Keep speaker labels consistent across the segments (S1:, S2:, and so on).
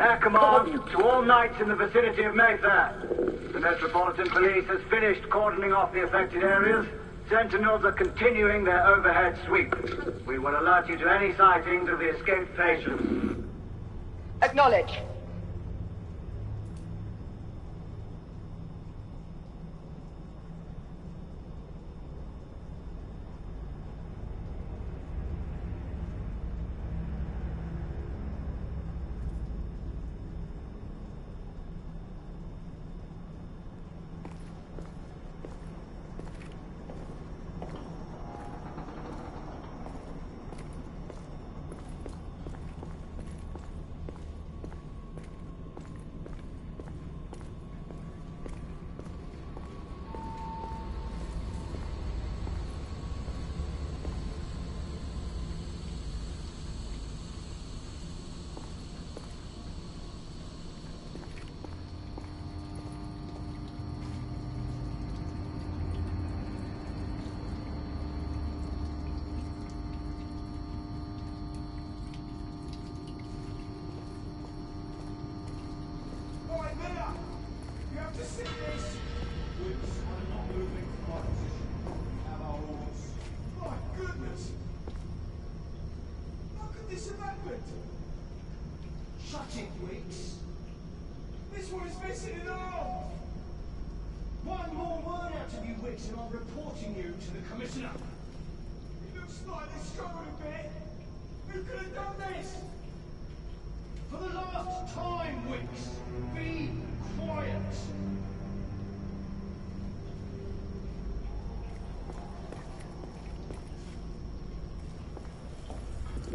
S1: Air command to all knights in the vicinity of Mayfair. The Metropolitan Police has finished cordoning off the affected areas. Sentinels are continuing their overhead sweep. We will alert you to any sightings of the escaped patients.
S2: Acknowledge.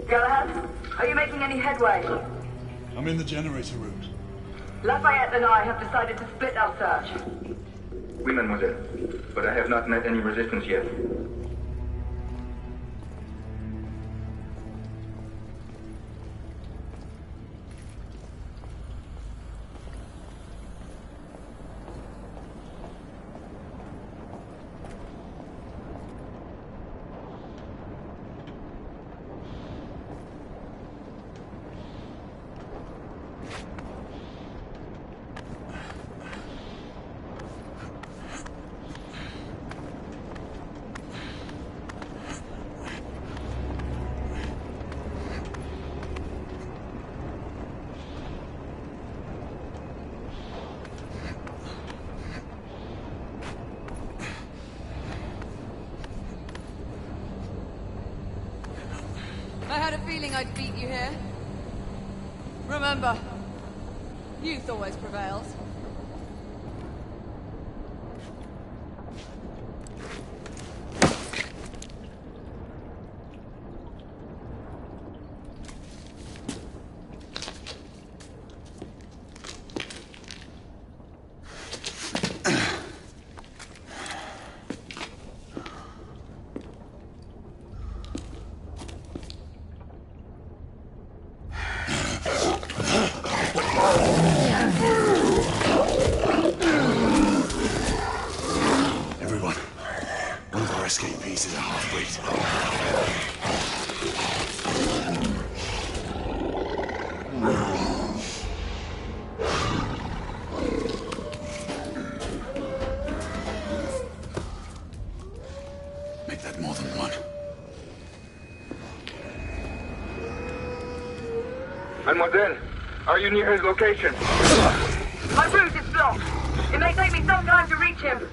S2: Galahad, are you making any headway?
S3: I'm in the generator room.
S2: Lafayette and I have decided to split our search.
S4: Oui, mademoiselle. But I have not met any resistance yet.
S5: I had a feeling I'd beat you here. Remember, youth always prevails.
S4: Mademoiselle, are you near his location?
S2: My route is blocked. It may take me some time to reach him.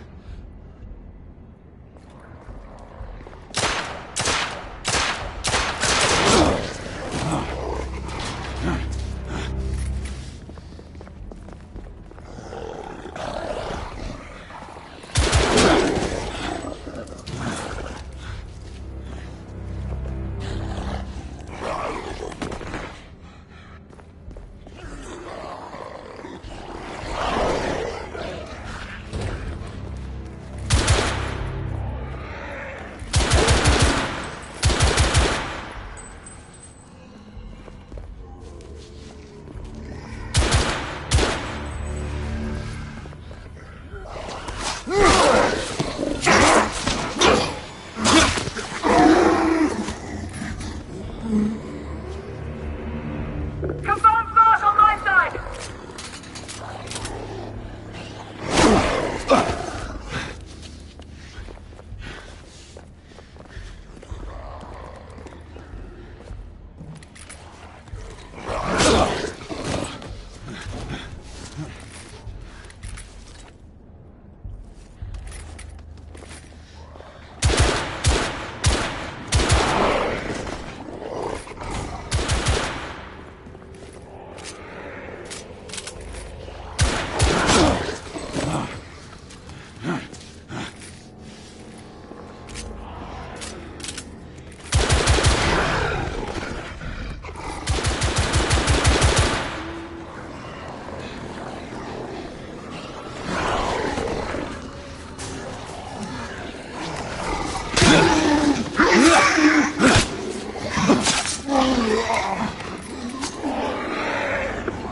S2: Confirm mark on my side!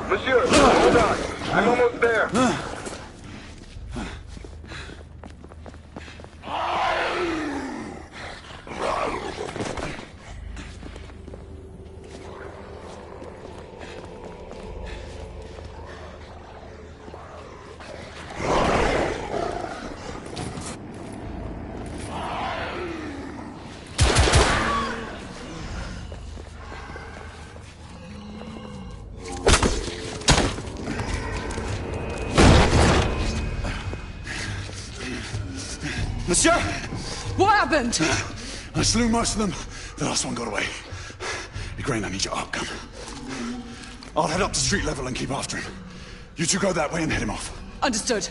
S4: Monsieur, hold on. I'm almost there.
S3: Monsieur!
S5: What happened?
S3: I slew most of them. The last one got away. Igraine, I need your arc gun. I'll head up to street level and keep after him. You two go that way and head him off.
S5: Understood.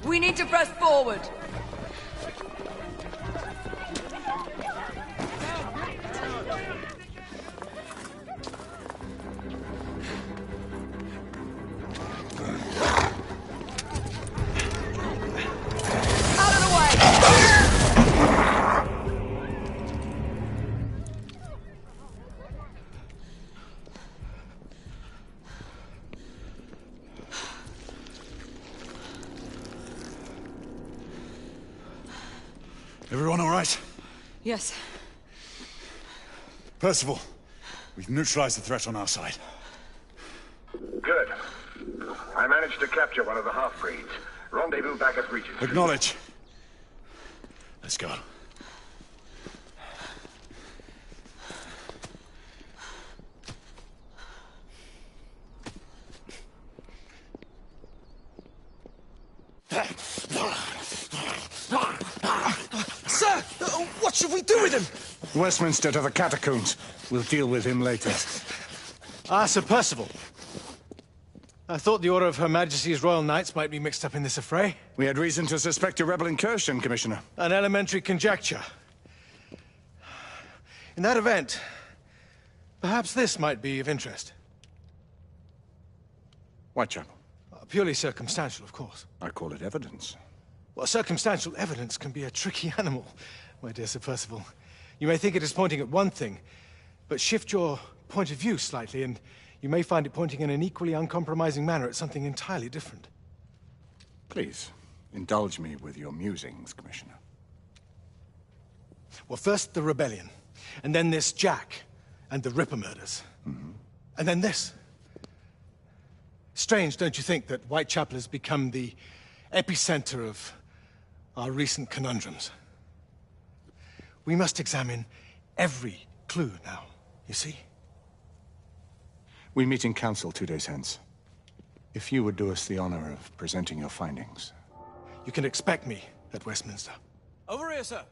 S5: We need to press forward. Out of the way!
S3: Everyone all right?
S5: Yes.
S3: Percival, we've neutralized the threat on our side.
S6: Good. I managed to capture one of the half-breeds. Rendezvous back at Regent.
S3: Acknowledge. Let's go.
S7: Sir! What should we do with him?
S8: Westminster to the catacombs. We'll deal with him later.
S7: Ah, Sir Percival. I thought the Order of Her Majesty's Royal Knights might be mixed up in this affray.
S8: We had reason to suspect a rebel incursion, Commissioner.
S7: An elementary conjecture. In that event, perhaps this might be of interest.
S8: Whitechapel.
S7: Purely circumstantial, of course.
S8: I call it evidence.
S7: Well, circumstantial evidence can be a tricky animal, my dear Sir Percival. You may think it is pointing at one thing, but shift your point of view slightly, and you may find it pointing in an equally uncompromising manner at something entirely different.
S8: Please, indulge me with your musings, Commissioner.
S7: Well, first the rebellion, and then this Jack, and the Ripper murders. And then this. Strange, don't you think, that Whitechapel has become the epicenter of our recent conundrums? We must examine every clue now, you see?
S8: We meet in council 2 days hence. If you would do us the honor of presenting your findings.
S7: You can expect me at Westminster. Over here, sir.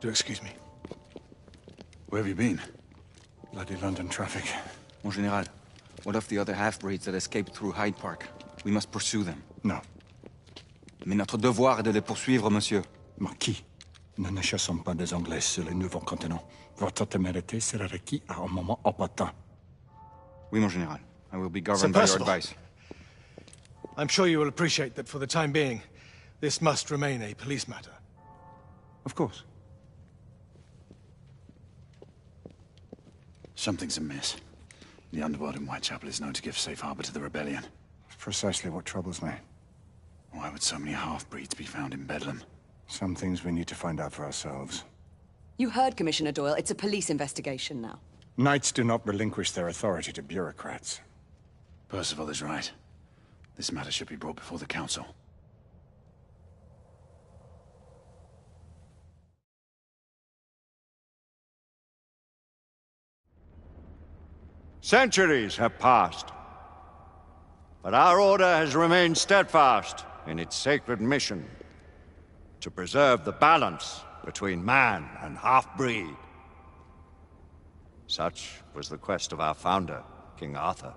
S7: Do excuse me.
S3: Where have you been?
S8: Bloody London traffic.
S9: Mon Général, what of the other half-breeds that escaped through Hyde Park? We must pursue them.
S8: No.
S9: Mais notre devoir est de les poursuivre, monsieur.
S8: Marquis, nous ne chassons pas des Anglais sur les nouveaux continents. Votre témérité sera requis à un moment opportun.
S9: Oui, mon Général. I will be governed by your advice.
S7: I'm sure you will appreciate that for the time being, this must remain a police matter.
S8: Of course.
S3: Something's amiss. The underworld in Whitechapel is known to give safe harbor to the rebellion.
S8: Precisely what troubles me.
S3: Why would so many half-breeds be found in Bedlam?
S8: Some things we need to find out for ourselves.
S10: You heard, Commissioner Doyle. It's a police investigation now.
S8: Knights do not relinquish their authority to bureaucrats.
S3: Percival is right. This matter should be brought before the council.
S11: Centuries have passed, but our order has remained steadfast in its sacred mission to preserve the balance between man and half-breed. Such was the quest of our founder, King Arthur.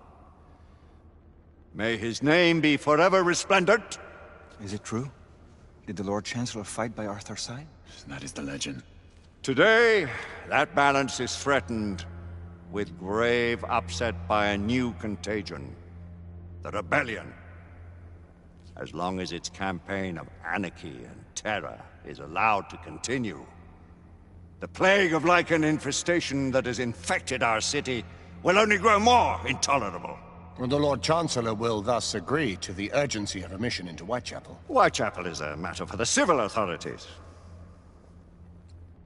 S11: May his name be forever resplendent.
S9: Is it true? Did the Lord Chancellor fight by Arthur's side?
S3: That is the legend.
S11: Today, that balance is threatened with grave upset by a new contagion, the rebellion. As long as its campaign of anarchy and terror is allowed to continue, the plague of lichen infestation that has infected our city will only grow more intolerable.
S6: The Lord Chancellor will thus agree to the urgency of a mission into Whitechapel.
S11: Whitechapel is a matter for the civil authorities.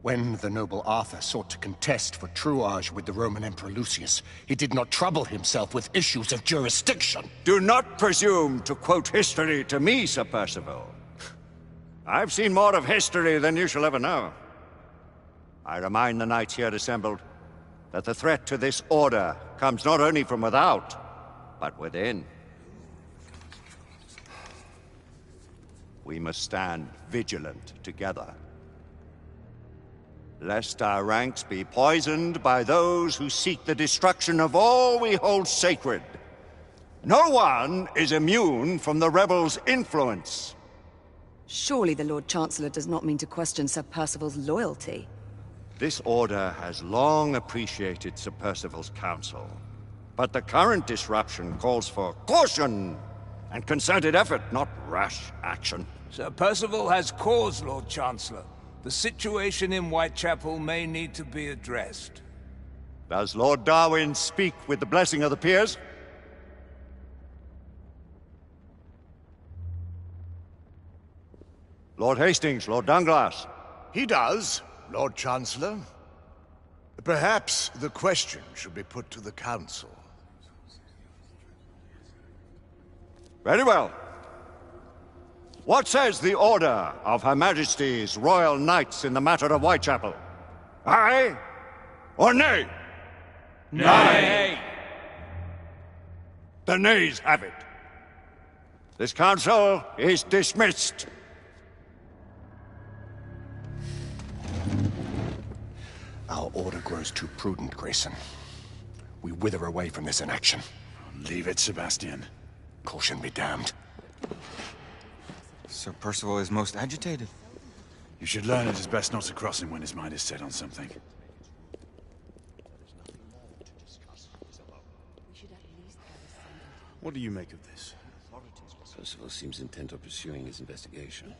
S6: When the noble Arthur sought to contest for truage with the Roman Emperor Lucius, he did not trouble himself with issues of jurisdiction.
S11: Do not presume to quote history to me, Sir Percival. I've seen more of history than you shall ever know. I remind the knights here assembled that the threat to this order comes not only from without, but within. We must stand vigilant together, lest our ranks be poisoned by those who seek the destruction of all we hold sacred. No one is immune from the rebels' influence.
S10: Surely the Lord Chancellor does not mean to question Sir Percival's loyalty.
S11: This order has long appreciated Sir Percival's counsel, but the current disruption calls for caution and concerted effort, not rash action.
S12: Sir Percival has cause, Lord Chancellor. The situation in Whitechapel may need to be addressed.
S11: Does Lord Darwin speak with the blessing of the peers? Lord Hastings, Lord Dunglass.
S13: He does, Lord Chancellor. Perhaps the question should be put to the Council.
S11: Very well. What says the Order of Her Majesty's Royal Knights in the matter of Whitechapel? Aye or nay?
S12: Nay!
S11: The nays have it. This council is dismissed.
S6: Our order grows too prudent, Grayson. We wither away from this inaction.
S3: Leave it, Sebastian.
S6: Caution be damned.
S9: Sir Percival is most agitated.
S3: You should learn it is best not to cross him when his mind is set on something.
S14: What do you make of this?
S15: Percival seems intent on pursuing his investigation.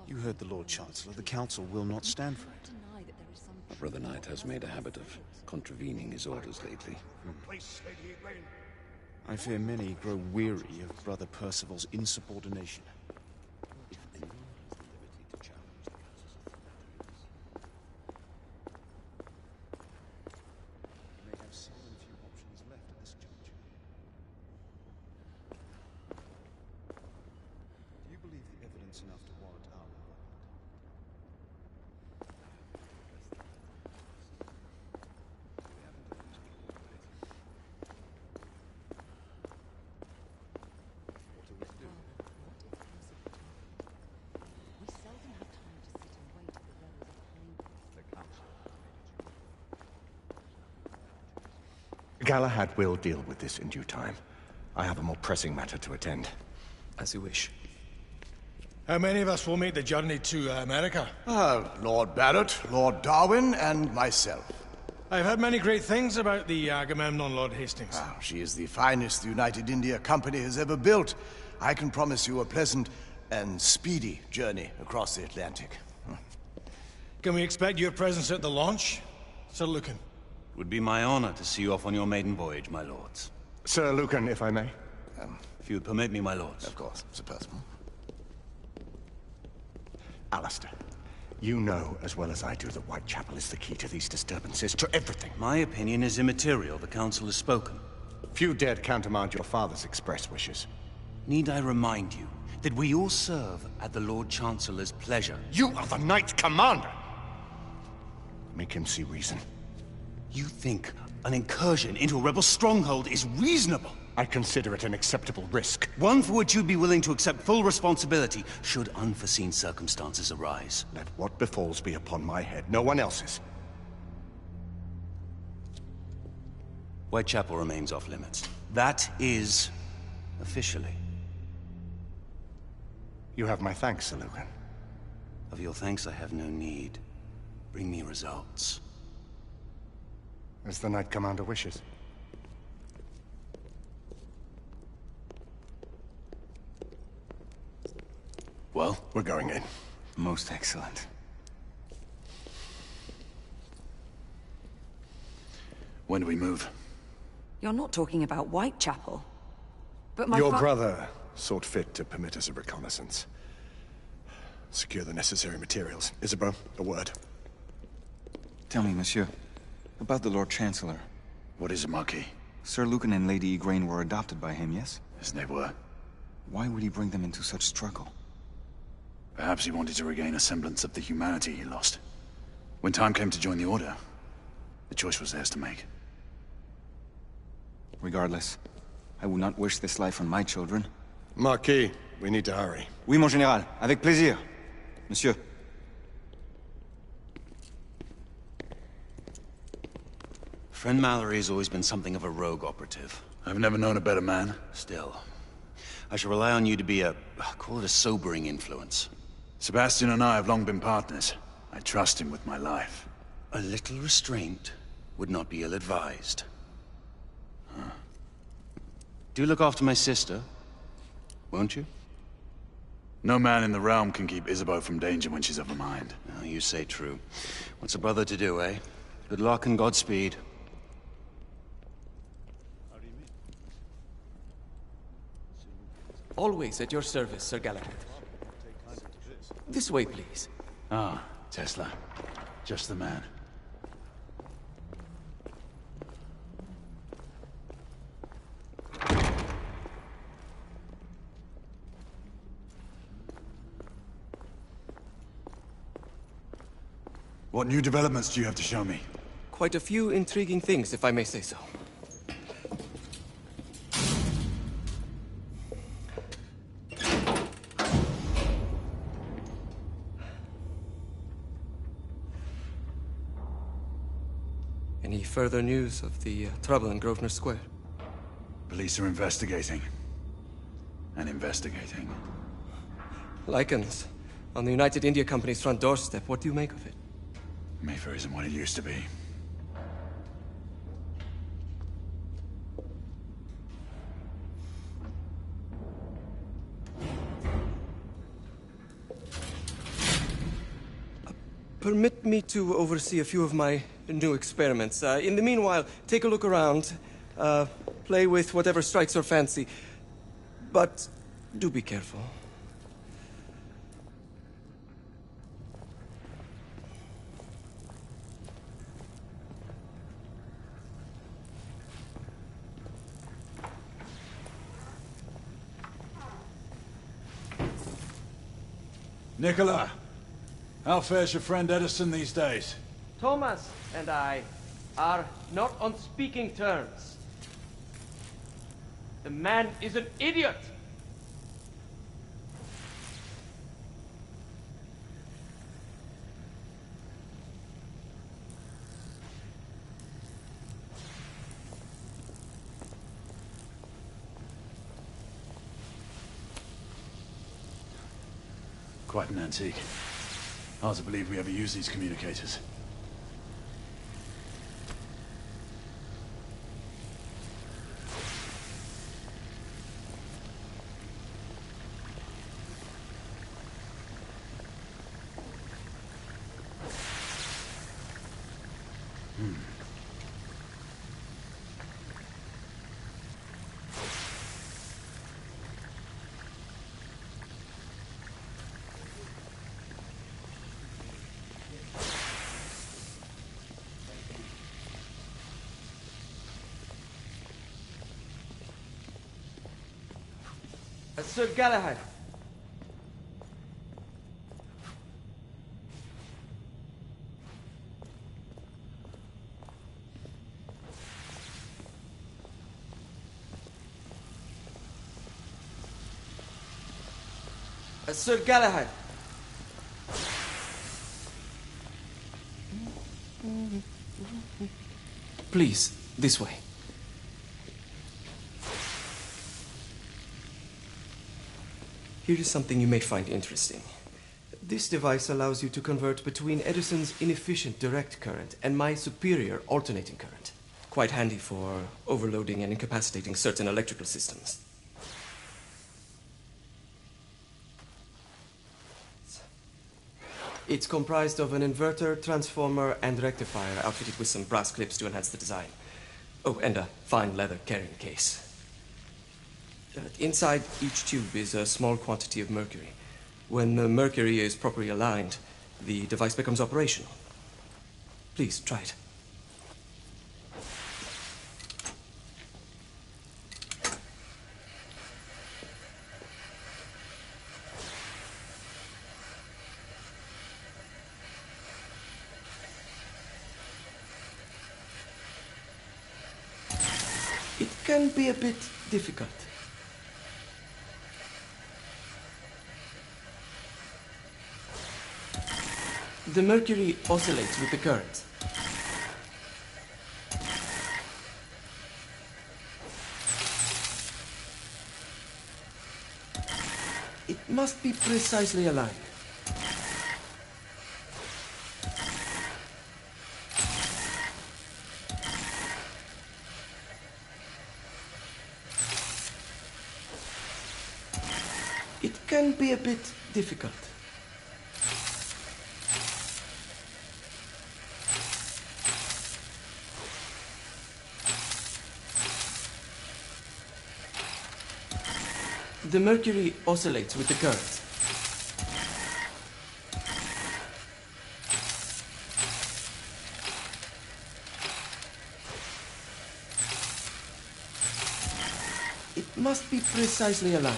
S14: You heard the Lord Chancellor. The Council will not stand for it.
S15: My brother Knight has made a habit of contravening his orders lately.
S14: I fear many grow weary of Brother Percival's insubordination.
S6: Galahad will deal with this in due time. I have a more pressing matter to attend.
S9: As you wish.
S7: How many of us will make the journey to America?
S13: Lord Barrett, Lord Darwin, and myself.
S7: I've heard many great things about the Agamemnon, Lord Hastings.
S13: She is the finest the United India Company has ever built. I can promise you a pleasant and speedy journey across the Atlantic.
S7: Can we expect your presence at the launch, Sir Lucan?
S16: It would be my honor to see you off on your maiden voyage, my lords.
S6: Sir Lucan, if I may.
S16: If you would permit me, my lords.
S13: Of course, Sir Percival.
S6: Alistair, you know as well as I do that Whitechapel is the key to these disturbances, to everything.
S16: My opinion is immaterial. The Council has spoken.
S6: Few dared countermand your father's express wishes.
S16: Need I remind you that we all serve at the Lord Chancellor's pleasure?
S6: You are the Knight Commander! Make him see reason.
S16: You think an incursion into a rebel stronghold is reasonable?
S6: I consider it an acceptable risk.
S16: One for which you'd be willing to accept full responsibility should unforeseen circumstances arise.
S6: Let what befalls be upon my head, no one else's.
S16: Whitechapel remains off limits. That is... officially.
S6: You have my thanks, Sir Lucan.
S16: Of your thanks I have no need. Bring me results.
S6: As the Knight Commander wishes.
S3: Well,
S6: we're going in.
S9: Most excellent.
S3: When do we move?
S10: You're not talking about Whitechapel. But my
S6: Your brother sought fit to permit us a reconnaissance. Secure the necessary materials. Isabeau, a word.
S9: Tell me, monsieur, about the Lord Chancellor.
S3: What is it, Marquis?
S9: Sir Lucan and Lady Igraine were adopted by him, yes?
S3: Yes, they were.
S9: Why would he bring them into such struggle?
S3: Perhaps he wanted to regain a semblance of the humanity he lost. When time came to join the Order, the choice was theirs to make.
S9: Regardless, I would not wish this life on my children.
S6: Marquis, we need to hurry.
S9: Oui, mon général. Avec plaisir. Monsieur.
S16: Friend Mallory has always been something of a rogue operative.
S3: I've never known a better man.
S16: Still, I shall rely on you to be call it a sobering influence.
S3: Sebastian and I have long been partners. I trust him with my life.
S16: A little restraint would not be ill-advised. Huh. Do look after my sister, won't you?
S3: No man in the realm can keep Isabeau from danger when she's of a mind.
S16: Oh, you say true. What's a brother to do, eh? Good luck and Godspeed.
S17: Always at your service, Sir Galahad. This way, please.
S3: Ah, Tesla. Just the man. What new developments do you have to show me?
S17: Quite a few intriguing things, if I may say so. Any further news of the trouble in Grosvenor Square?
S3: Police are investigating. And investigating.
S17: Lycans, on the United India Company's front doorstep. What do you make of it?
S3: Mayfair isn't what it used to be.
S17: Permit me to oversee a few of my new experiments. In the meanwhile, take a look around. Play with whatever strikes your fancy. But do be careful.
S3: Nicola, how fares your friend Edison these days?
S17: Thomas and I are not on speaking terms. The man is an idiot!
S3: Quite an antique. Hard to believe we ever use these communicators.
S17: Sir Galahad. Sir Galahad. Please, this way. Here is something you may find interesting. This device allows you to convert between Edison's inefficient direct current and my superior alternating current. Quite handy for overloading and incapacitating certain electrical systems. It's comprised of an inverter, transformer, and rectifier outfitted with some brass clips to enhance the design. Oh, and a fine leather carrying case. Inside each tube is a small quantity of mercury. When the mercury is properly aligned, the device becomes operational. Please, try it. It can be a bit difficult. The mercury oscillates with the current. It must be precisely aligned. It can be a bit difficult. The mercury oscillates with the current. It must be precisely aligned.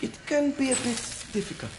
S17: It can be a bit difficult.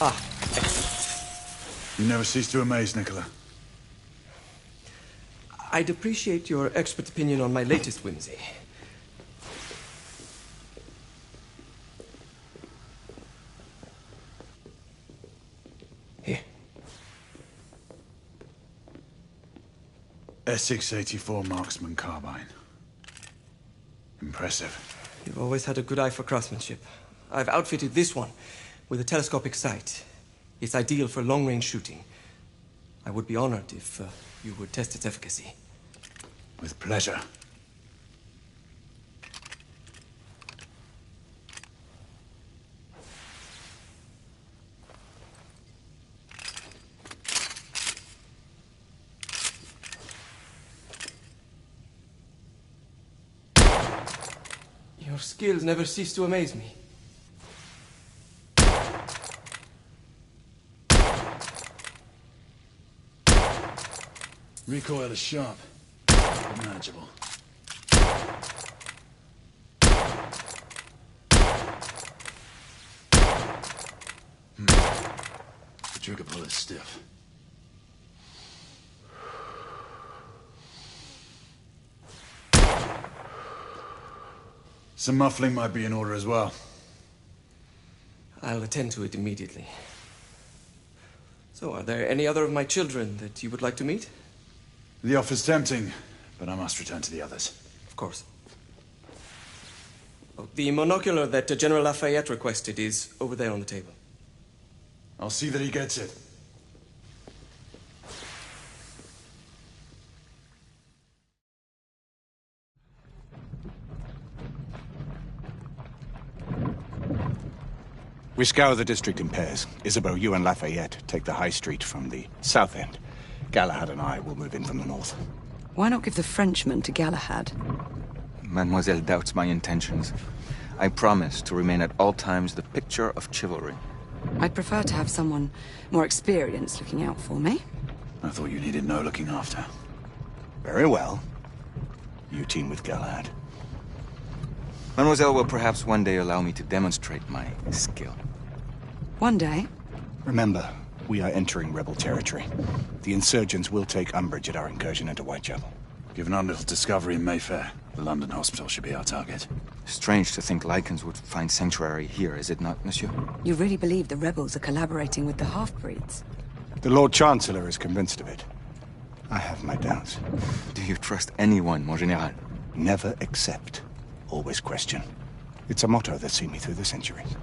S17: Ah, excellent.
S3: You never cease to amaze, Nicola.
S17: I'd appreciate your expert opinion on my latest whimsy. Here.
S3: Essex 84 Marksman Carbine. Impressive.
S17: You've always had a good eye for craftsmanship. I've outfitted this one with a telescopic sight. It's ideal for long-range shooting. I would be honored if you would test its efficacy.
S3: With pleasure.
S17: Your skills never cease to amaze me.
S3: Recoil is sharp, but manageable. The trigger pull is stiff. Some muffling might be in order as well.
S17: I'll attend to it immediately. So, are there any other of my children that you would like to meet?
S3: The offer's tempting, but I must return to the others.
S17: Of course. Oh, the monocular that General Lafayette requested is over there on the table.
S3: I'll see that he gets it.
S8: We scour the district in pairs. Isabeau, you and Lafayette take the high street from the south end. Galahad and I will move in from the north.
S10: Why not give the Frenchman to Galahad?
S9: Mademoiselle doubts my intentions. I promise to remain at all times the picture of chivalry.
S10: I'd prefer to have someone more experienced looking out for me.
S3: I thought you needed no looking after.
S8: Very well. You team with Galahad.
S9: Mademoiselle will perhaps one day allow me to demonstrate my skill.
S10: One day?
S8: Remember, we are entering rebel territory. The insurgents will take umbrage at our incursion into Whitechapel.
S3: Given our little discovery in Mayfair, the London hospital should be our target.
S9: Strange to think Lycans would find sanctuary here, is it not, monsieur?
S10: You really believe the rebels are collaborating with the half-breeds?
S8: The Lord Chancellor is convinced of it. I have my doubts.
S9: Do you trust anyone, mon général?
S8: Never accept. Always question. It's a motto that's seen me through the centuries.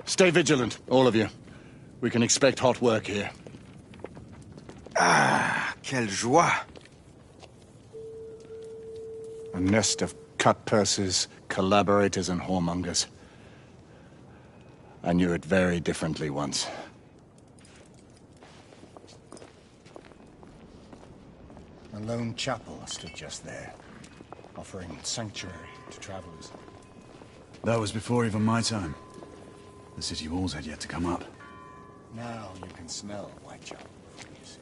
S8: Stay vigilant, all of you. We can expect hot work here.
S9: Ah, quelle joie!
S8: A nest of cut-pursers, collaborators, and whoremongers. I knew it very differently once. A lone chapel stood just there, offering sanctuary to travelers.
S3: That was before even my time. The city walls had yet to come up.
S8: Now you can smell Whitechapel, you see.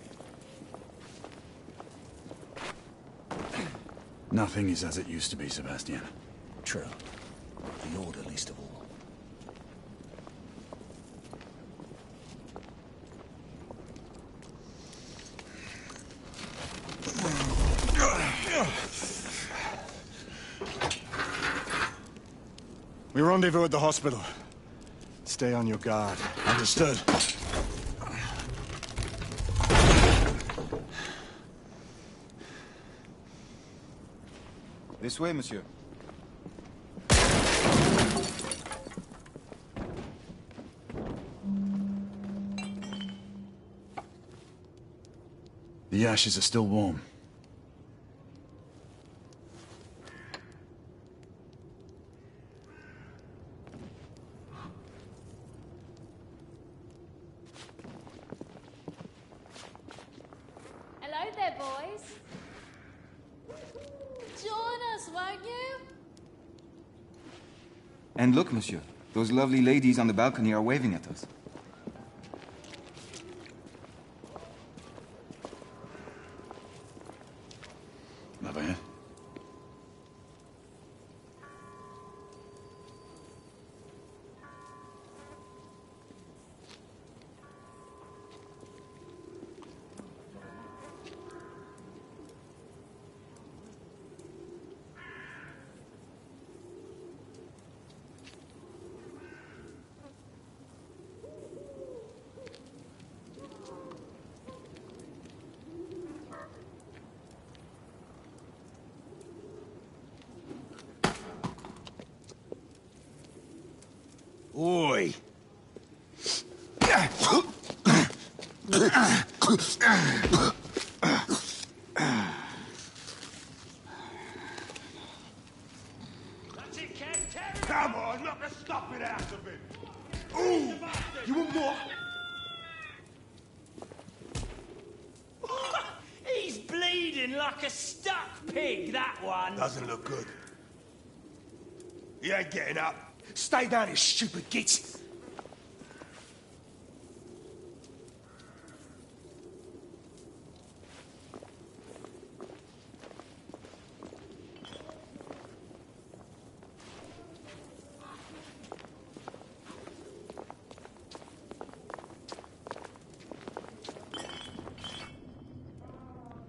S3: Nothing is as it used to be, Sebastian.
S8: True. The Order least of all. We rendezvous at the hospital. Stay on your guard. Understood.
S9: This way, monsieur.
S3: The ashes are still warm.
S18: Hello there, boys. Join us, won't you?
S9: And look, monsieur. Those lovely ladies on the balcony are waving at us.
S3: Lafayette?
S6: Oi!
S19: Come on, knock the stuffing out of him! Ooh! You want more?
S20: He's bleeding like a stuck pig, that one.
S19: Doesn't look good. He ain't getting up. Stay down, you stupid git!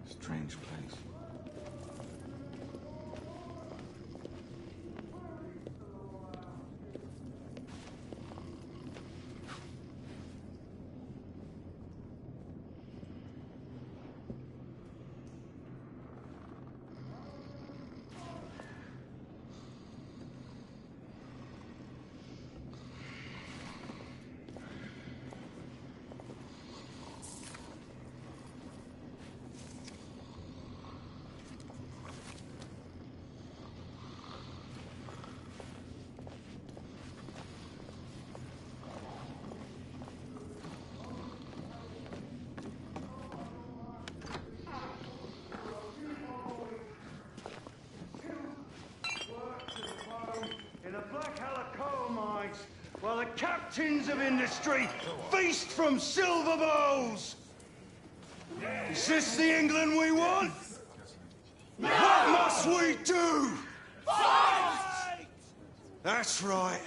S9: Strange place.
S19: captains of industry feast from silver bowls. Is this the England we want? What must we do? Fight! That's right.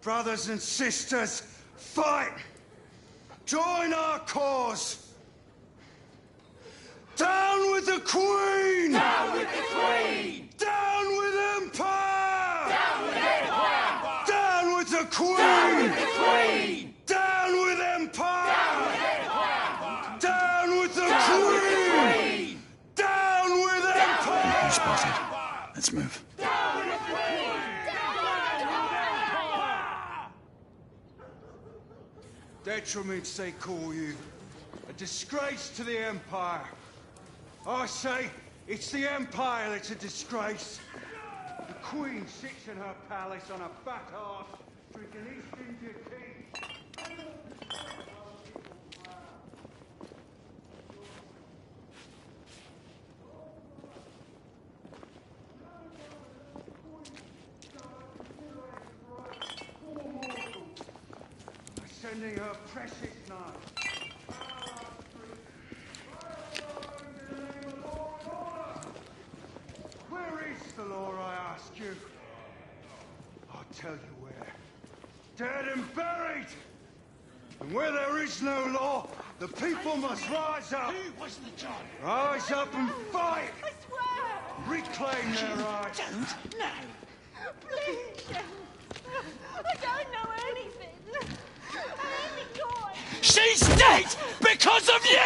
S19: Brothers and sisters, fight! Join our cause! Down with the Queen!
S20: Down with the Queen!
S19: Down with Empire!
S20: Down with Empire!
S19: Down with the Queen!
S20: Down with the Queen!
S19: Down with Empire!
S20: Down with Empire!
S19: Down with the Queen! Down with Empire!
S3: You spotted. Let's move.
S20: Down with the Queen!
S19: Detriments, they call you. A disgrace to the Empire. I say, it's the Empire that's a disgrace. The Queen sits in her palace on a fat arse, drinking East India tea. Sending her precious knife. Where is the law, I ask you? I'll tell you where. Dead and buried! And where there is no law, the people must rise up. Rise up and fight!
S20: I swear!
S19: Reclaim their rights.
S20: Don't, no. Please don't. I don't know anything.
S19: She's dead because of you!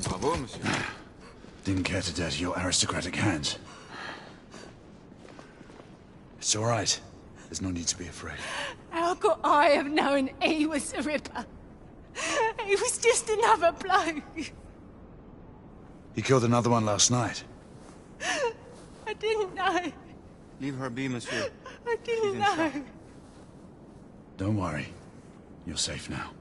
S3: Bravo, monsieur. Didn't care to dirty your aristocratic hands. It's all right. There's no need to be afraid.
S18: How could I have known he was the Ripper? He was just another bloke.
S3: He killed another one last night.
S18: I didn't know.
S9: Leave her be, monsieur.
S18: I didn't know.
S3: Don't worry. You're safe now.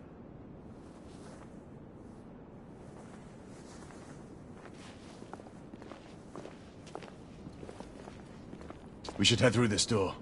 S3: We should head through this door.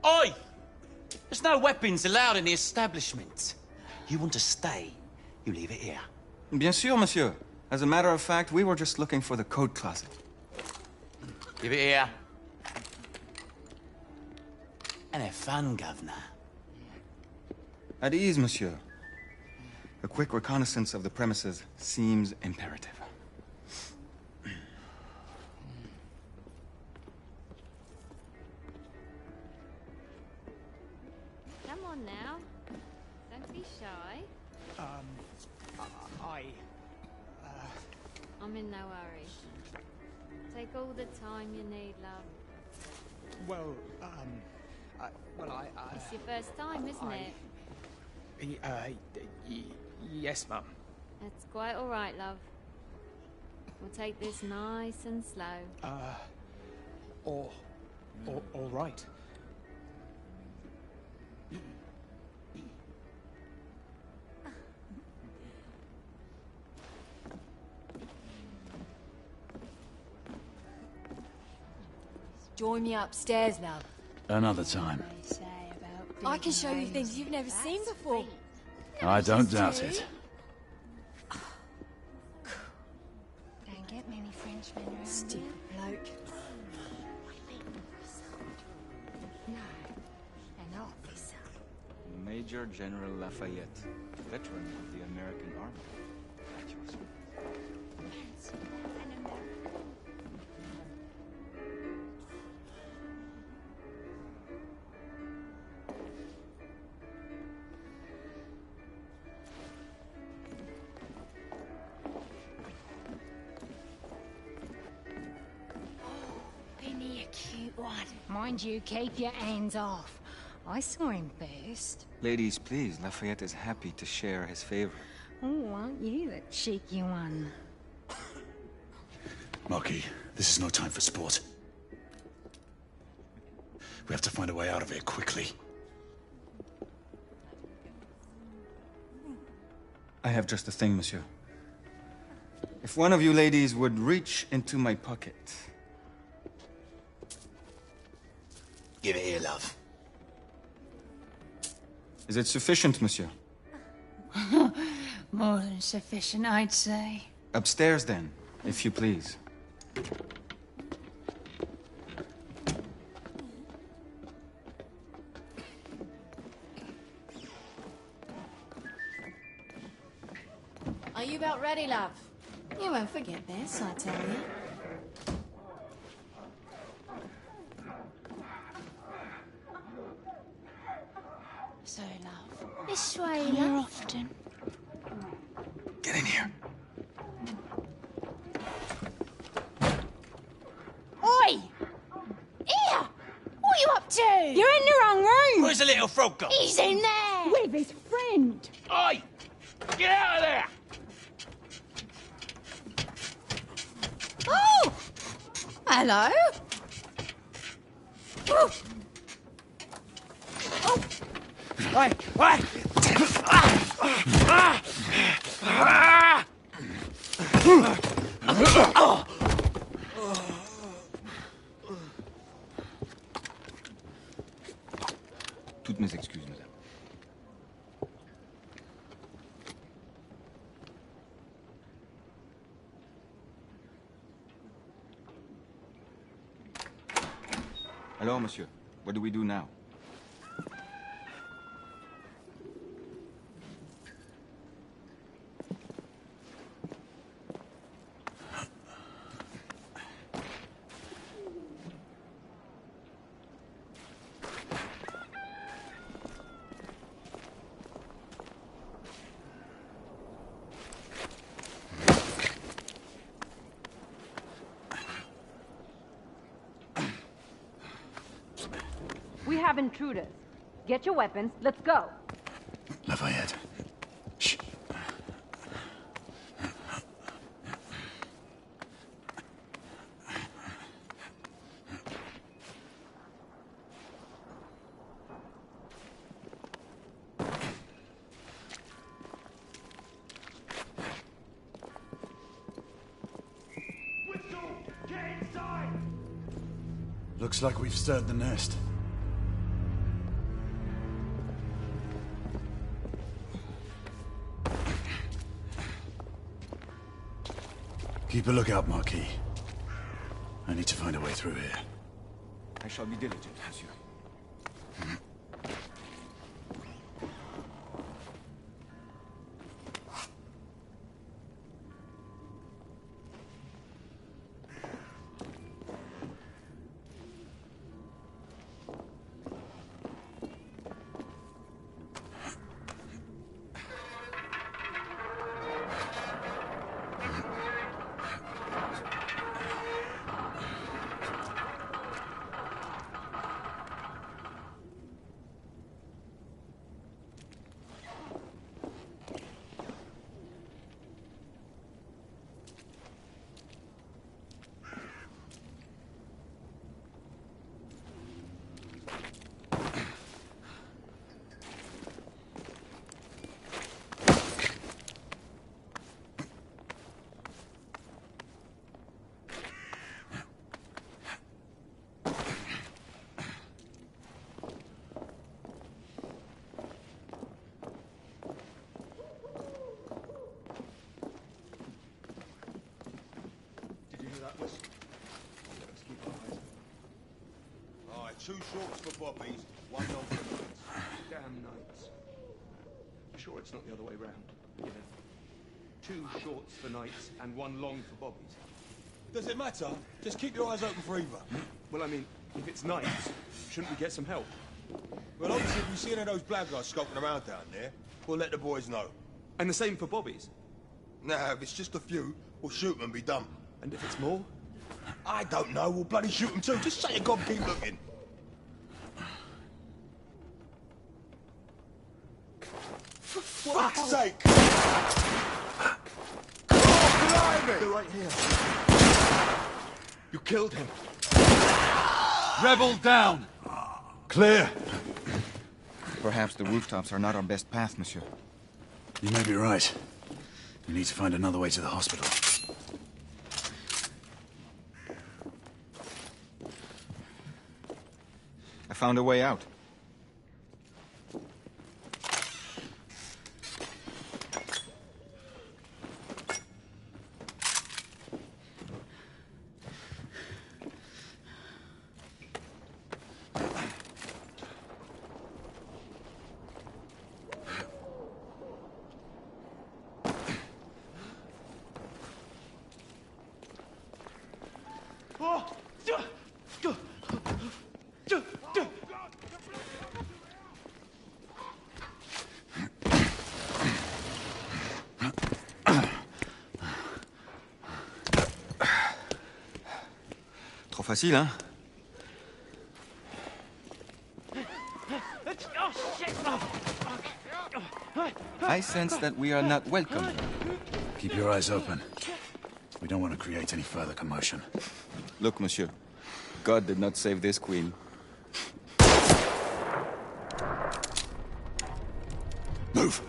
S21: Oi! There's no weapons allowed in the establishment. You want to stay, you leave it here.
S9: Bien sûr, monsieur. As a matter of fact, we were just looking for the code closet.
S1: Give it here. And have fun, governor.
S9: At ease, monsieur. A quick reconnaissance of the premises seems imperative.
S22: Come on now. Don't be shy. I'm in no hurry. Take all the time you need, love.
S7: Well,
S22: It's your first time, isn't it?
S7: Yes, Mum.
S22: That's quite all right, love. We'll take this nice and slow.
S7: All right.
S18: Join me upstairs, love.
S14: Another time.
S18: I can show you things you've never seen before.
S14: I don't doubt it.
S20: Don't get many Frenchmen around.
S18: Stupid bloke.
S20: No, an officer.
S9: Major General Lafayette, veteran of the American Army. At your service.
S20: An American. Penny, a cute one. Mind you, keep your hands off. I saw him first.
S9: Ladies, please, Lafayette is happy to share his favor.
S20: Oh, aren't you the cheeky one?
S3: Marquis, this is no time for sport. We have to find a way out of here quickly.
S9: I have just the thing, monsieur. If one of you ladies would reach into my pocket.
S1: Give it here, love.
S9: Is it sufficient, monsieur?
S20: More than sufficient, I'd say.
S9: Upstairs, then, if you please.
S18: Are you about ready, love?
S20: You won't forget this, I tell you. So, love. This way, Come here love. often.
S9: Get in here.
S18: Oi! Here! What are you up to?
S20: You're in the wrong room!
S1: Where's the little frog gone?
S20: He's in there! With his friend!
S1: Oi! Get out of there!
S20: Oh! Hello? Oh! Oh!
S1: Oi! Oi!
S9: Toutes mes excuses, madame. Alors, monsieur, what do we do now?
S2: We have intruders. Get your weapons. Let's go.
S3: Lafayette. Shh. Looks like we've stirred the nest. Keep a lookout, Marquis. I need to find a way through here.
S14: I shall be diligent, monsieur.
S1: Alright, 2 shorts for bobbies, 1 long for knights.
S14: Damn knights. Sure it's not the other way round. You know, 2 shorts for knights and 1 long for bobbies.
S1: Does it matter? Just keep your eyes open for either.
S14: Well, I mean, if it's knights, shouldn't we get some help?
S1: Well, obviously, if we see any of those blackguards skulking around down there, we'll let the boys know.
S14: And the same for bobbies?
S1: Nah, if it's just a few, we'll shoot them and be done.
S14: And if it's more?
S1: I don't know, we'll bloody shoot them too. Just say you God keep looking. For fuck's sake! Oh, blimey!
S14: They're right here. You killed him.
S3: Rebel down! Clear!
S9: Perhaps the rooftops are not our best path, monsieur.
S3: You may be right. We need to find another way to the hospital.
S9: I found a way out. Trop facile, hein? I sense that we are not welcome.
S3: Keep your eyes open. We don't want to create any further commotion.
S9: Look, monsieur. God did not save this queen.
S3: Move!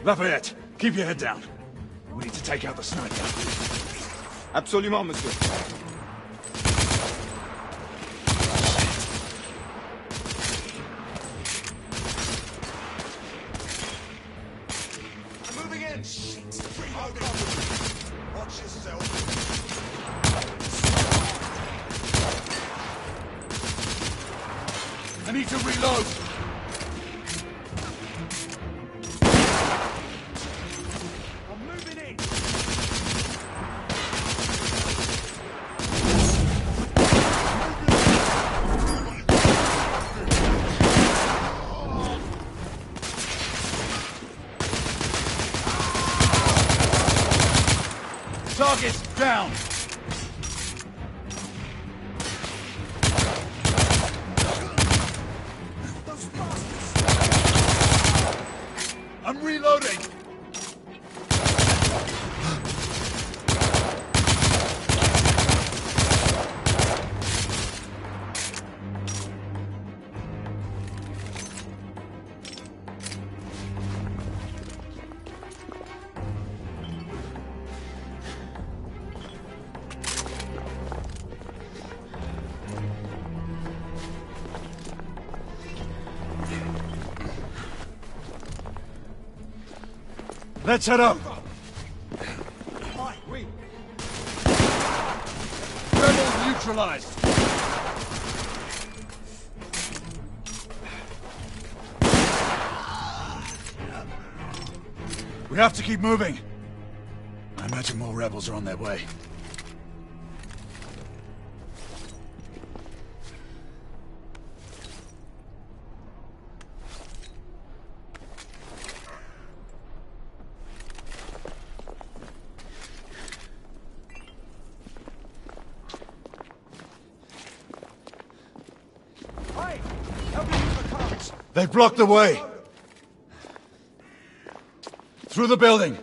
S3: Lafayette, keep your head down. We need to take out the sniper.
S9: Absolument, monsieur.
S1: I'm moving in! Shit! Watch yourself.
S3: I need to reload! Target's down!
S1: Those
S3: Let's head up.
S19: Rebels neutralized.
S3: We have to keep moving. I imagine more rebels are on their way. They've blocked the way. Through the building.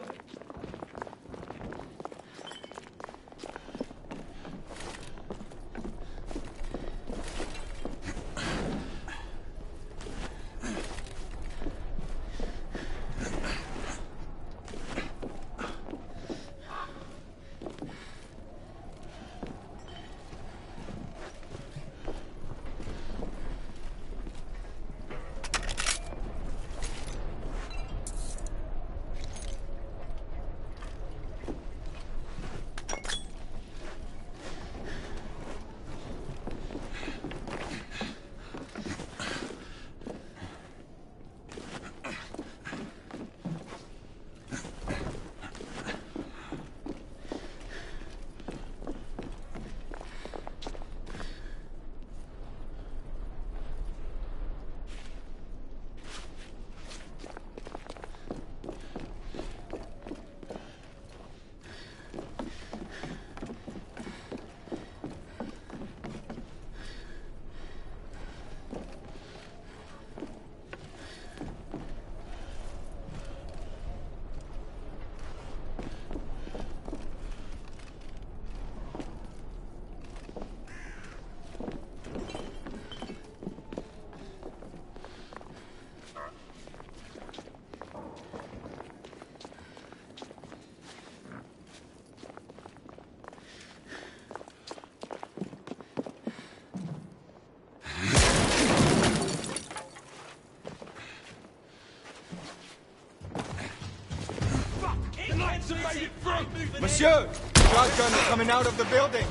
S1: Monsieur! Shotgunner coming out of the building!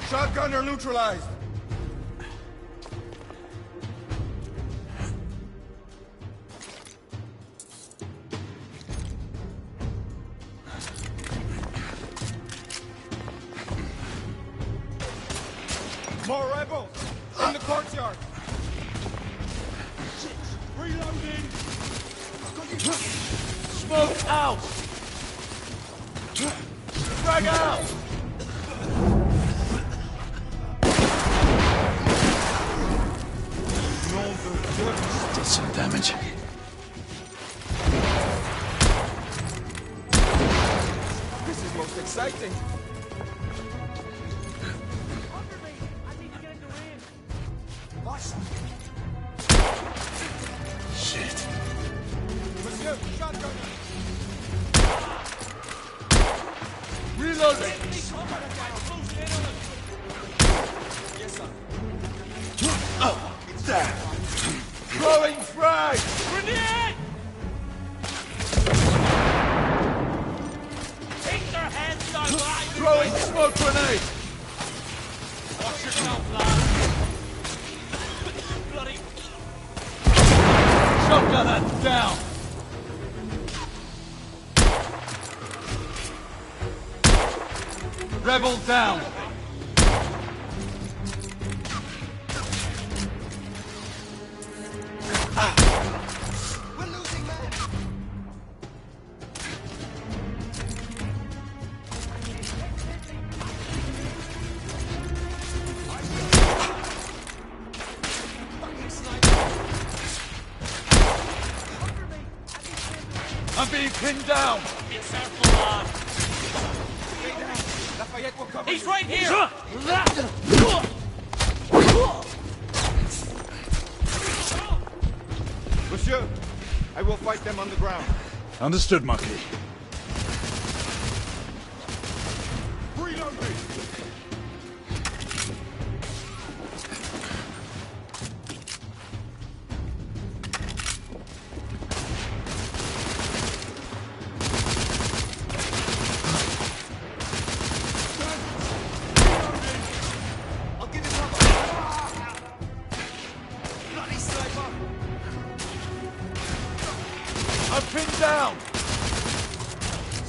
S1: Shotgunner neutralized! More rebels! In the courtyard! Reloading! Smoke out! Frag out!
S3: Did some damage.
S1: This is most exciting!
S3: Shit.
S1: Monsieur, shotgunner!
S19: Reloading!
S1: Yes, sir.
S19: Oh, it's there! Throwing frag!
S1: Grenade!
S21: Keep their hands on line!
S19: Throwing smoke grenade!
S21: Watch yourself, lad! Bloody...
S19: Shotgunner down! Rebel down!
S1: We're losing men!
S19: I'm being pinned down!
S21: Be careful, lad!
S1: Lafayette will cover
S21: He's
S1: you.
S21: right here!
S1: Monsieur, I will fight them on the ground.
S3: Understood, Monkey.
S1: Reloading!
S4: down!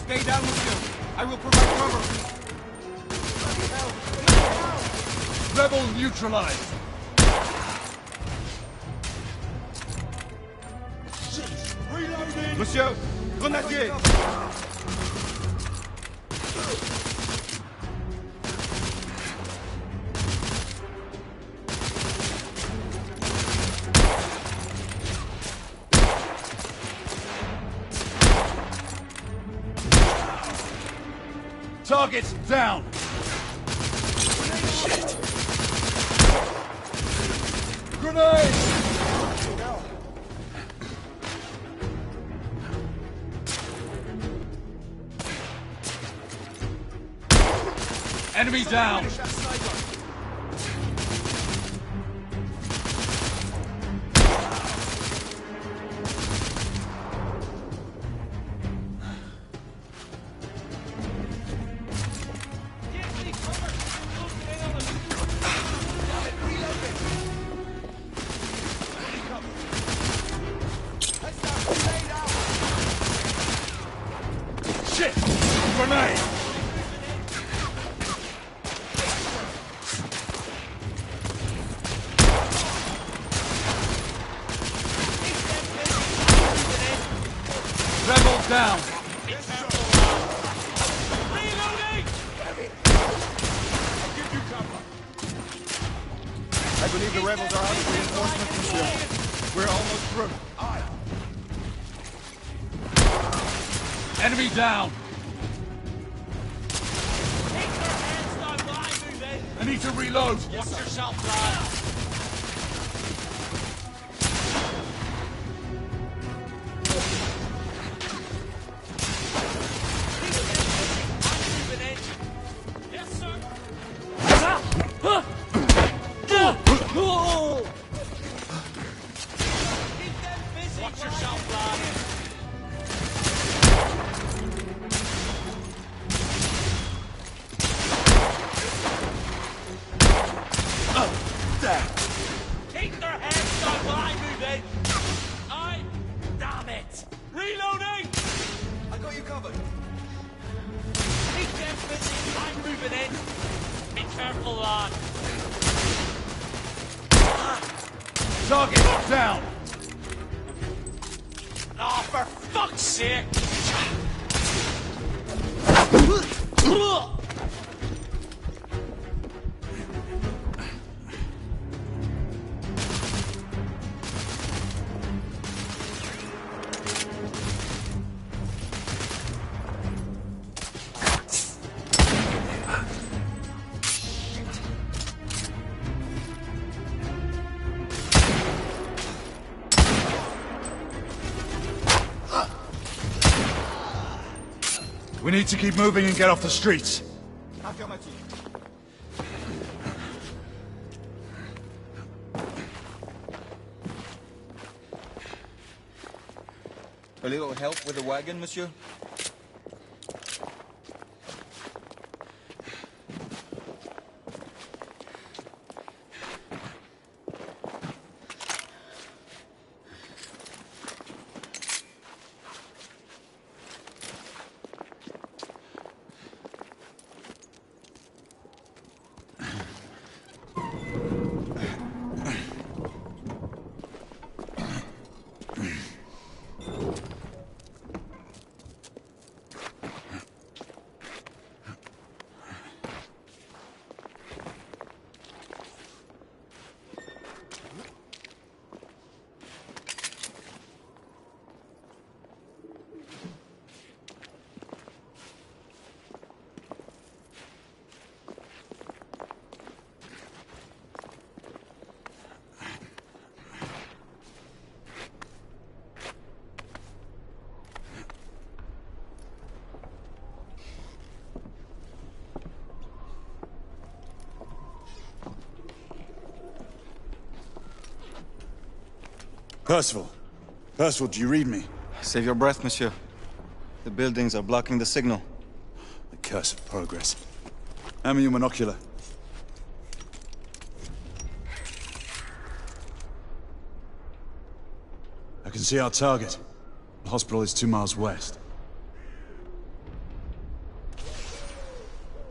S4: Stay down with you. I will provide cover.
S3: Rebel neutralized.
S4: Monsieur, grenadier!
S3: Target down.
S4: Shit.
S3: Grenade! Enemy down! Shit! Grenade! Rebels down!
S4: Reloading! I'll give you cover. I believe the rebels are out of reinforcements, monsieur. We're almost through.
S3: Enemy down!
S21: Keep your hands down, line moving.
S3: I need to reload!
S21: Watch yourself, lad. Yes, sir. Keep them busy. Watch yourself, lad. Keep their heads down while I move in. Damn it. Reloading.
S4: I got you covered.
S21: Keep them busy. I'm moving in. Be careful, lad.
S3: Target down!
S21: Oh, for fuck's sake.
S3: We need to keep moving and get off the streets.
S9: A little help with the wagon, monsieur?
S3: Percival. Percival, do you read me?
S9: Save your breath, monsieur. The buildings are blocking the signal.
S3: The curse of progress. Hand me your monocular. I can see our target. The hospital is 2 miles west.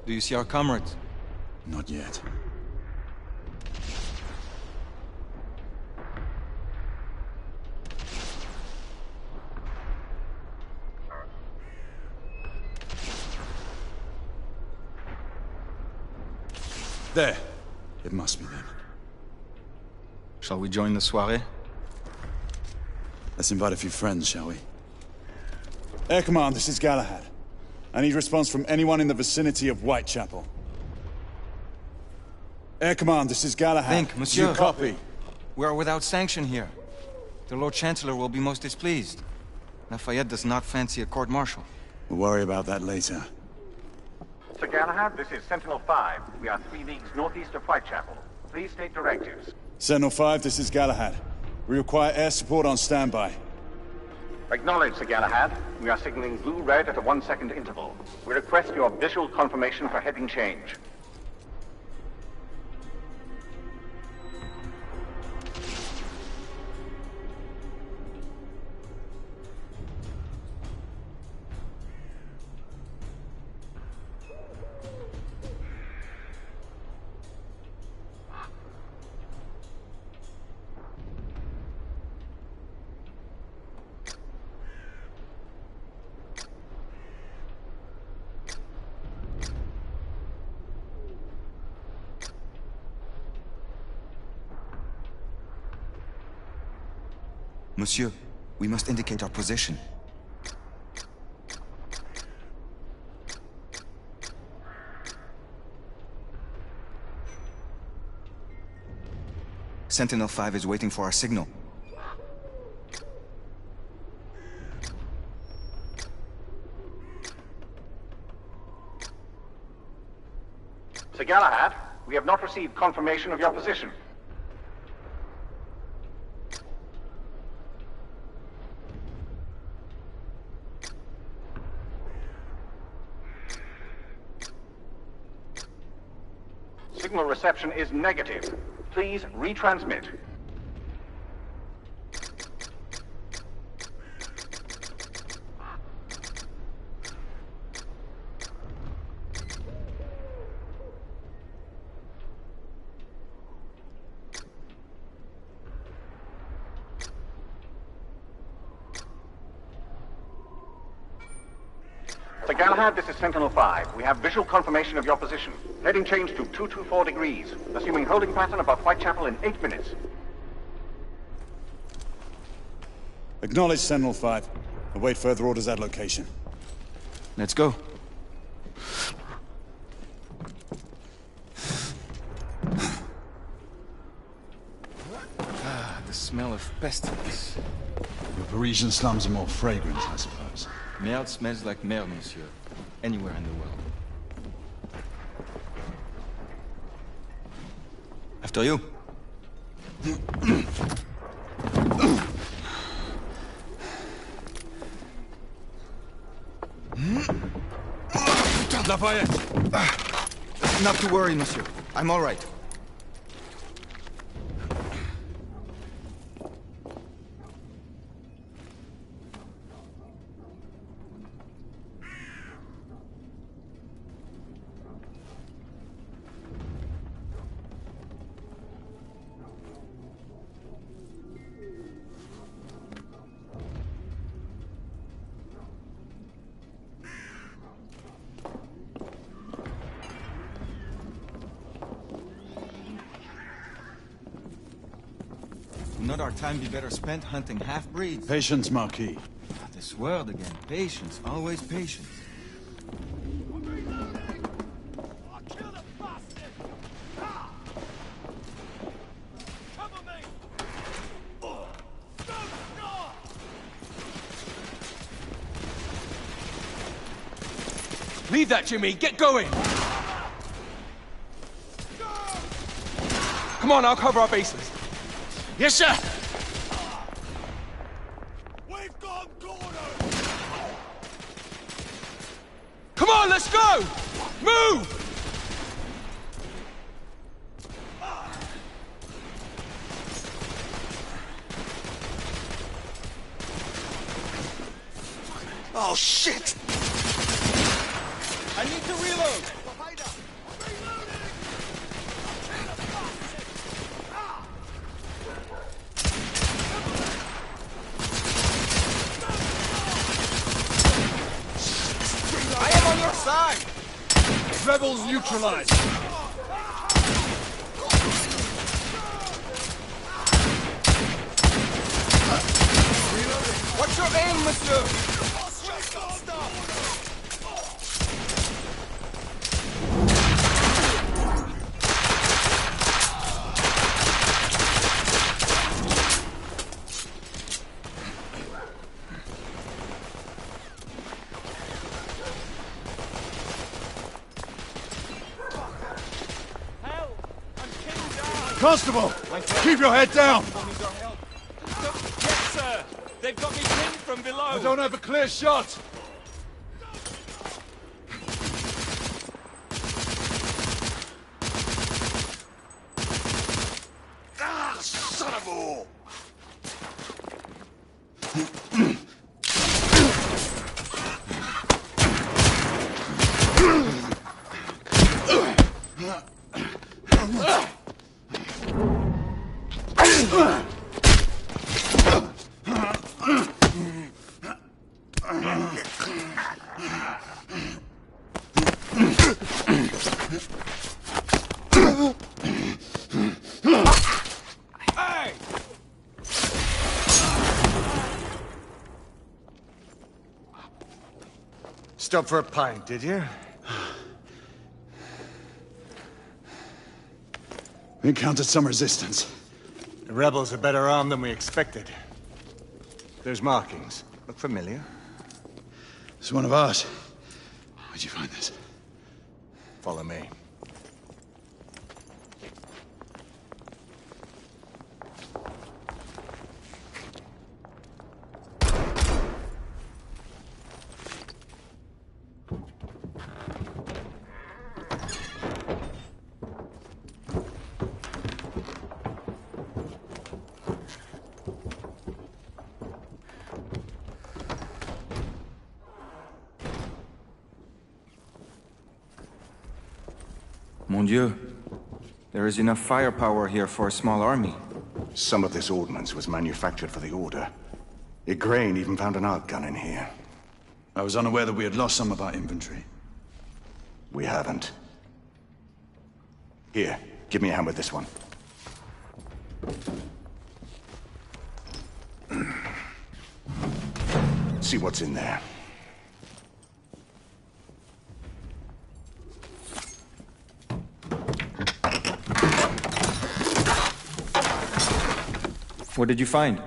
S9: Do you see our comrades?
S3: Not yet. There. It must be them.
S9: Shall we join the soirée?
S3: Let's invite a few friends, shall we? Air Command, this is Galahad. I need response from anyone in the vicinity of Whitechapel. Air Command, this is Galahad.
S9: Think, monsieur.
S3: You copy?
S9: We are without sanction here. The Lord Chancellor will be most displeased. Lafayette does not fancy a court-martial.
S3: We'll worry about that later.
S5: Sir Galahad, this is Sentinel-5. We are 3 leagues northeast of Whitechapel. Please state directives.
S3: Sentinel-5, this is Galahad. We require air support on standby.
S5: Acknowledged, Sir Galahad. We are signaling blue-red at a 1-second interval. We request your visual confirmation for heading change.
S9: Monsieur, we must indicate our position. Sentinel-5 is waiting for our signal.
S5: Sir Galahad, we have not received confirmation of your position. Signal reception is negative. Please retransmit. Sir Galahad, this is Sentinel-5. We have visual confirmation of your position. Heading change to 224 degrees. Assuming holding pattern above Whitechapel in 8 minutes.
S3: Acknowledge Sentinel-5. Await further orders at location.
S9: Let's go. The smell of pestilence.
S3: Your Parisian slums are more fragrant, I suppose.
S9: Merde smells like merde, monsieur. Anywhere in the world. After you.
S3: Lafayette!
S9: Not to worry, monsieur. I'm all right. Would not our time be better spent hunting half-breeds?
S3: Patience, Marquis.
S9: This word again. Patience. Always patience.
S4: Leave that, Jimmy. Get going. Come on, I'll cover our bases.
S6: Yes, sir.
S19: We've got cornered.
S4: Come on, let's go. Move.
S3: Oh, shit!
S4: I need to reload! I am on your side!
S3: Rebels neutralized!
S4: What's your aim, monsieur?
S3: Constable! Keep your head down!
S21: Yes, sir! They've got me pinned from below!
S3: I don't have a clear shot! Ah, son of a...
S6: Stop for a pint, did you?
S3: We encountered some resistance.
S6: The rebels are better armed than we expected. Those markings look familiar.
S3: It's one of ours. Where'd you find this?
S6: Follow me.
S9: Mon Dieu. There is enough firepower here for a small army.
S8: Some of this ordnance was manufactured for the Order. Igraine even found an arc gun in here.
S3: I was unaware that we had lost some of our inventory.
S8: We haven't. Here, give me a hand with this one. See what's in there.
S9: What did you find?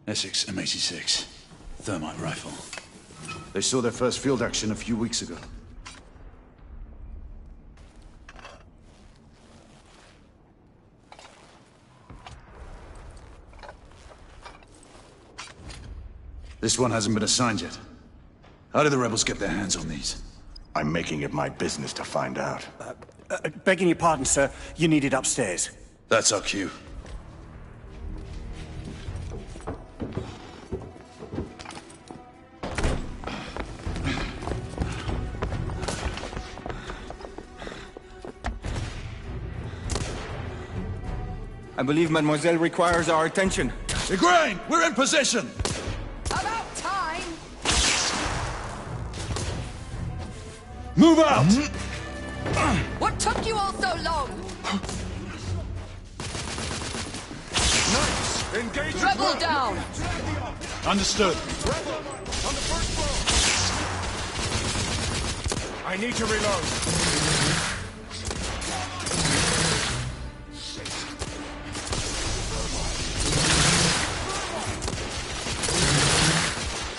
S3: Essex M86. Thermite rifle. They saw their first field action a few weeks ago. This one hasn't been assigned yet. How did the rebels get their hands on these?
S8: I'm making it my business to find out.
S11: Begging your pardon, sir. You need it upstairs.
S3: That's our cue.
S9: I believe Mademoiselle requires our attention.
S3: Igraine, we're in position!
S10: About time!
S3: Move out!
S10: What took you all so long?
S3: Nice! Engage
S10: Rebel down!
S3: Understood.
S4: On the first floor! I need to reload.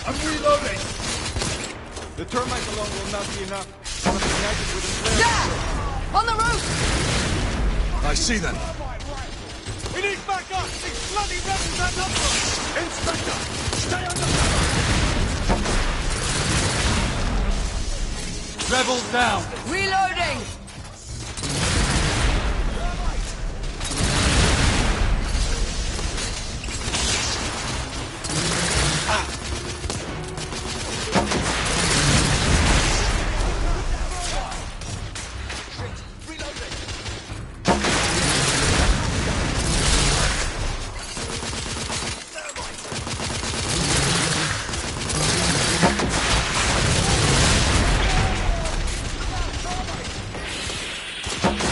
S3: I'm reloading!
S4: The termite alone will not be enough. Must be united with a flare.
S10: Yeah! On the roof!
S3: I see them.
S4: We need backup! These bloody rebels are numbered!
S3: Inspector, stay under cover! Rebels down!
S10: Reloading!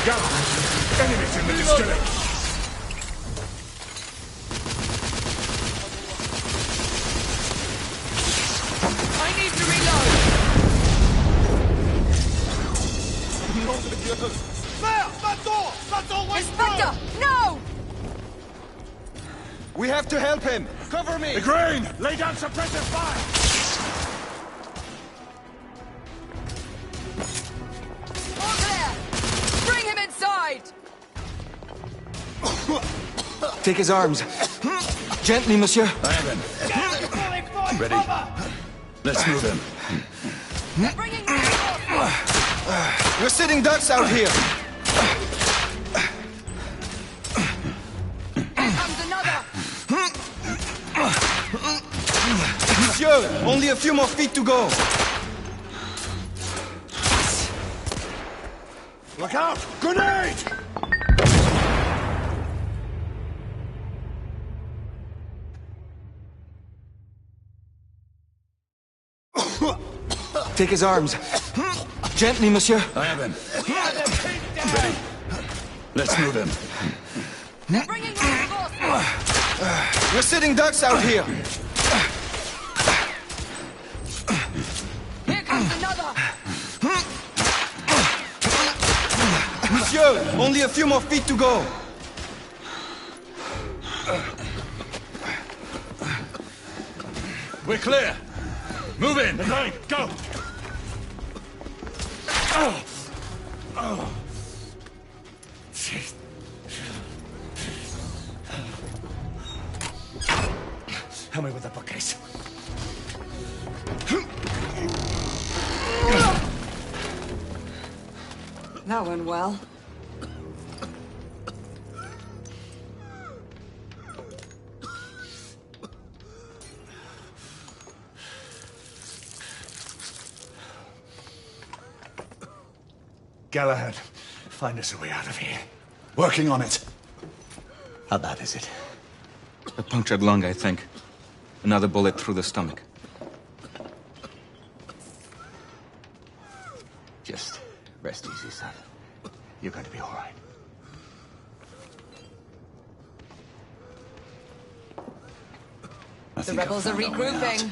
S3: Go! Enemies in the distillery!
S21: I need to reload!
S2: Inspector, no!
S12: We have to help him! Cover me!
S3: The grain! Lay down suppressive fire!
S2: All clear! Bring him inside!
S16: Take his arms. Gently, monsieur.
S3: I have him. Ready. Let's move him.
S2: They're bringing reinforcements!
S16: We're sitting ducks out here.
S2: Here comes another!
S16: Monsieur, only a few more feet to go.
S3: Look out! Grenade!
S16: Take his arms. Gently, monsieur.
S3: I have him. Ready. Let's move him.
S2: They're bringing reinforcements!
S16: We're sitting ducks out here.
S2: Here comes another!
S16: Monsieur, only a few more feet to go.
S3: We're clear. Move in. The grain, go! Oh! Oh! Help me with the bookcase.
S10: That went well.
S3: Galahad, find us a way out of here. Working on it. How bad is it?
S9: A punctured lung, I think. Another bullet through the stomach.
S3: Just rest easy, son. You're going to be all right.
S2: The rebels are regrouping.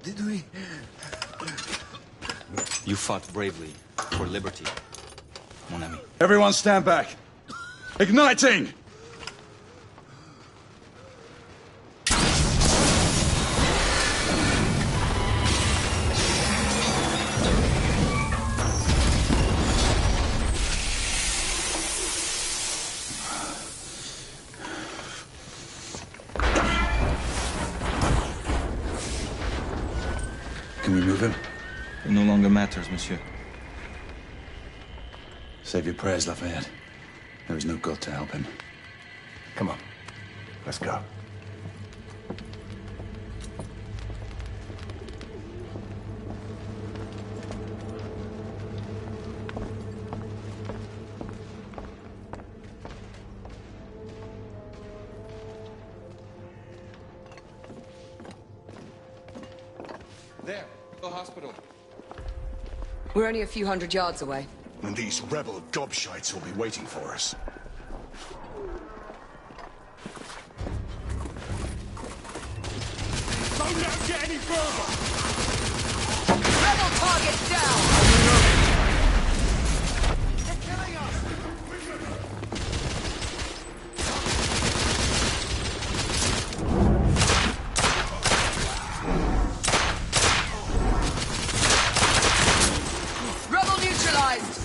S3: Did we?
S9: You fought bravely for liberty, mon ami.
S3: Everyone stand back. Igniting! Can we move him?
S9: It no longer matters, monsieur.
S3: Save your prayers, Lafayette. There is no God to help him. Come on. Let's go.
S9: There, the hospital.
S10: We're only a few hundred yards away.
S3: And these rebel gobshites will be waiting for us.
S19: Don't let them get any further!
S2: Rebel target down!
S19: They're killing us!
S2: Rebel neutralized!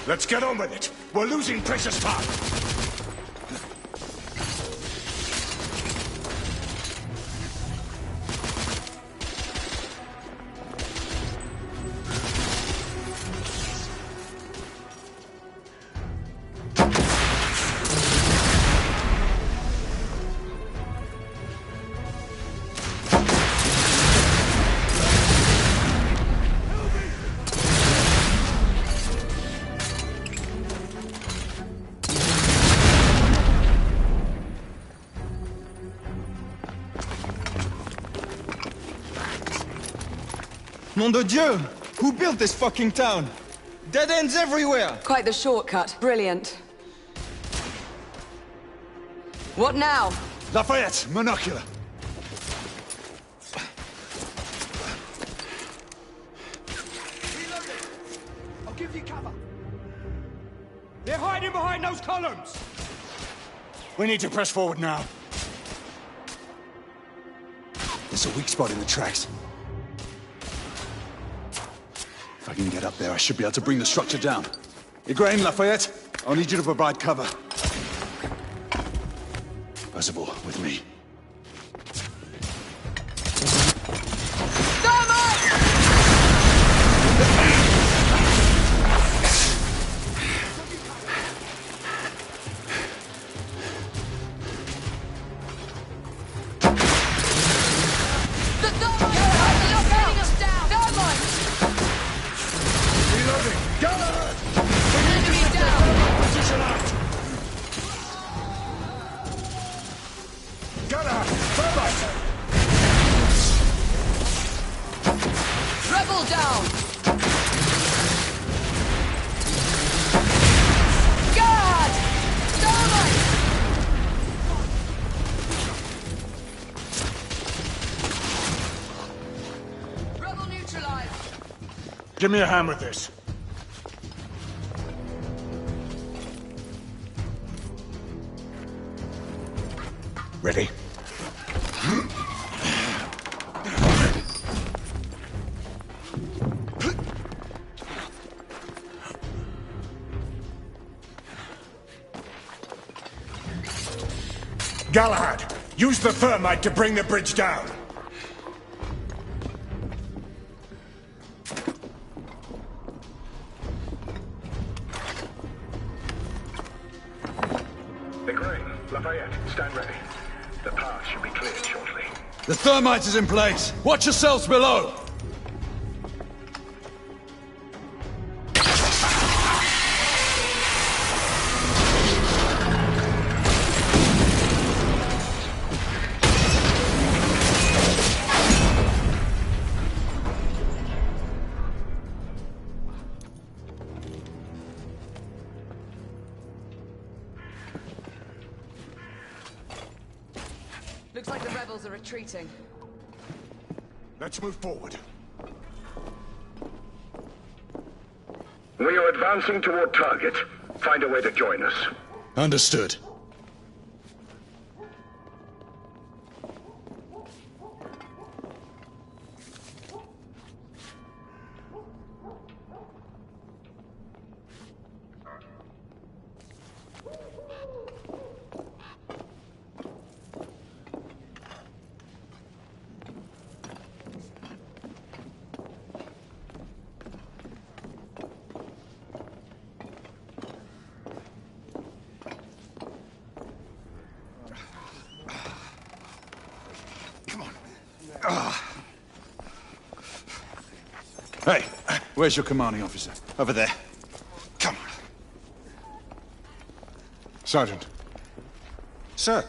S3: Let's get on with it. We're losing precious time.
S12: Nom de Dieu! Who built this fucking town? Dead ends everywhere!
S10: Quite the shortcut. Brilliant. What now?
S3: Lafayette, monocular.
S14: I'll give you cover. They're hiding behind those columns!
S3: We need to press forward now. There's a weak spot in the tracks. If I can get up there, I should be able to bring the structure down. Igraine, Lafayette, I'll need you to provide cover. First of all, with me. Give me a hand with this. Ready? Galahad, use the thermite to bring the bridge down. The thermite is in place. Watch yourselves below.
S10: Looks like the rebels are retreating.
S3: Let's move forward.
S5: We are advancing toward target. Find a way to join us.
S3: Understood. Hey, where's your commanding officer?
S12: Over there.
S3: Come on. Sergeant.
S12: Sir,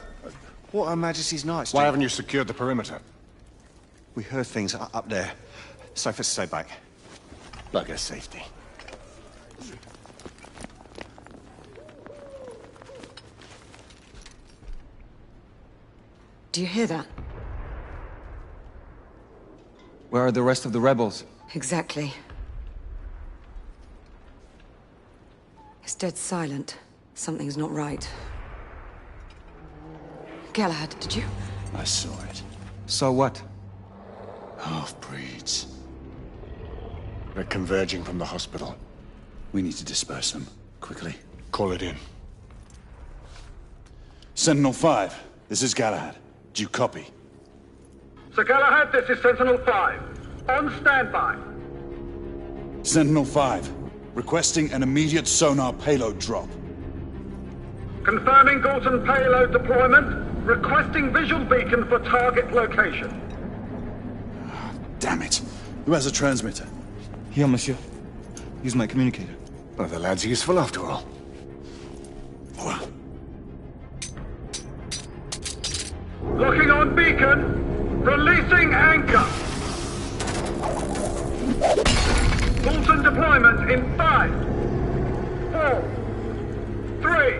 S12: what Her Majesty's Knights
S6: Why haven't you secured the perimeter?
S12: We heard things up there. Safer to stay back.
S6: Bugger safety.
S10: Do you hear that?
S9: Where are the rest of the rebels?
S10: Exactly. It's dead silent. Something's not right. Galahad, did you?
S3: I saw it.
S9: So what?
S3: Half-breeds.
S6: They're converging from the hospital.
S3: We need to disperse them. Quickly.
S6: Call it in.
S3: Sentinel-5, this is Galahad. Do you copy?
S5: Sir Galahad, this is Sentinel-5. On standby.
S3: Sentinel-5, requesting an immediate sonar payload drop.
S5: Confirming Galton payload deployment. Requesting visual beacon for target location.
S3: Damn it. Who has a transmitter?
S9: Here, monsieur. Use my communicator.
S6: Well, the lad's useful after all.
S5: Locking on beacon. Releasing anchor.
S2: Fulton deployment in 5, 4, 3,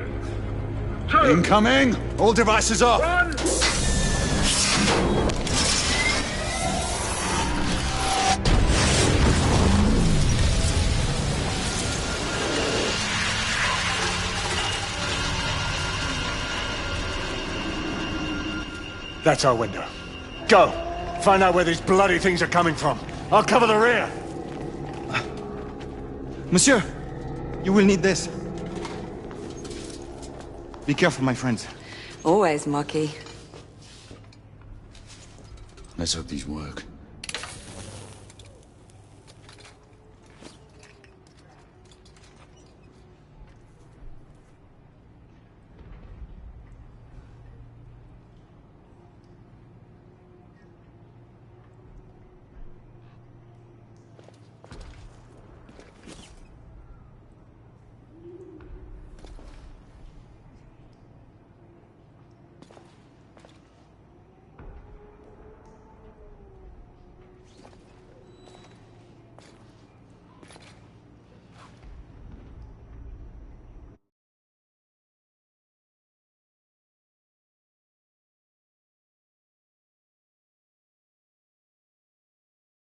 S2: 2...
S3: Incoming! All devices off!
S2: 1...
S3: That's our window. Go! Find out where these bloody things are coming from. I'll cover the rear!
S12: Monsieur, you will need this. Be careful, my friends.
S10: Always, Mucky.
S16: Let's hope these work.